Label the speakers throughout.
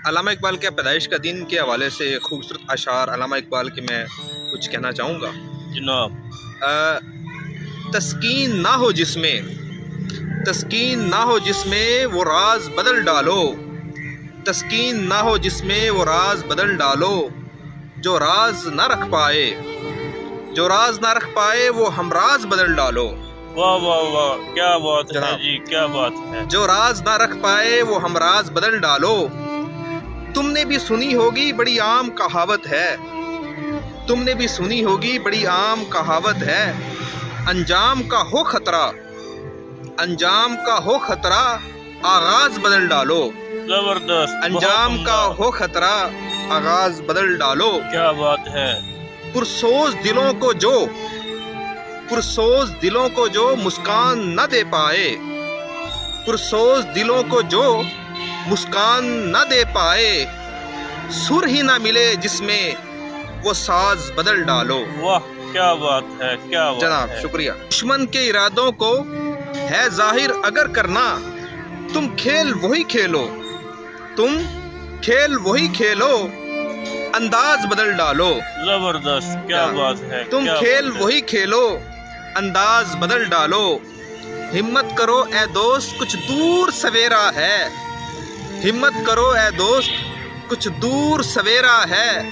Speaker 1: علامہ اقبال کے پیدائش کا دن کے حوالے سے خوبصورت اشعار علامہ اقبال کے میں کچھ کہنا چاہوں گا
Speaker 2: جناب۔
Speaker 1: تسکین نہ ہو جس میں وہ راز بدل ڈالو، تسکین نہ ہو جس میں وہ راز بدل ڈالو، جو راز نہ رکھ پائے وہ ہم راز بدل ڈالو۔
Speaker 2: واہ واہ واہ، کیا بات ہے
Speaker 1: جناب۔
Speaker 2: جی، کیا بات ہے۔
Speaker 1: جو راز نہ رکھ پائے وہ ہم راز بدل ڈالو۔ تم نے بھی سنی ہوگی بڑی عام کہاوت ہے، انجام کا ہو خطرہ آغاز بدل ڈالو،
Speaker 2: زبردست،
Speaker 1: انجام کا ہو خطرہ آغاز بدل ڈالو۔
Speaker 2: کیا بات ہے۔
Speaker 1: پرسوز دلوں کو جو مسکان نہ دے پائے، سر ہی نہ ملے جس میں وہ ساز بدل ڈالو۔
Speaker 2: واہ، کیا بات ہے، کیا بات
Speaker 1: جناب
Speaker 2: ہے۔
Speaker 1: شکریہ۔ دشمن کے ارادوں کو ہے ظاہر اگر کرنا، تم کھیل وہی کھیلو انداز بدل ڈالو۔
Speaker 2: زبردست، کیا بات ہے۔
Speaker 1: تم
Speaker 2: کیا
Speaker 1: کھیل
Speaker 2: بات ہے۔
Speaker 1: وہی کھیلو انداز بدل ڈالو۔ ہمت کرو اے دوست کچھ دور سویرا ہے،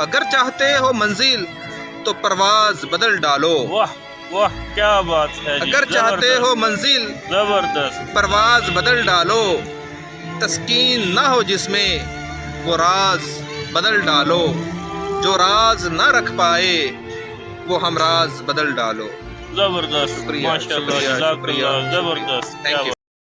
Speaker 1: اگر چاہتے ہو منزل تو پرواز بدل ڈالو۔
Speaker 2: واہ واہ، کیا بات ہے جی،
Speaker 1: اگر چاہتے ہو منزل
Speaker 2: زبردست۔
Speaker 1: پرواز بدل ڈالو، تسکین نہ ہو جس میں وہ راز بدل ڈالو، جو راز نہ رکھ پائے وہ ہم راز بدل ڈالو۔
Speaker 2: زبردست،
Speaker 1: شکریہ،
Speaker 2: ماشاء اللہ،
Speaker 1: شکریہ،
Speaker 2: جزاک
Speaker 1: شکریہ،
Speaker 2: اللہ،
Speaker 1: شکریہ۔
Speaker 2: زبردست،
Speaker 1: Thank you.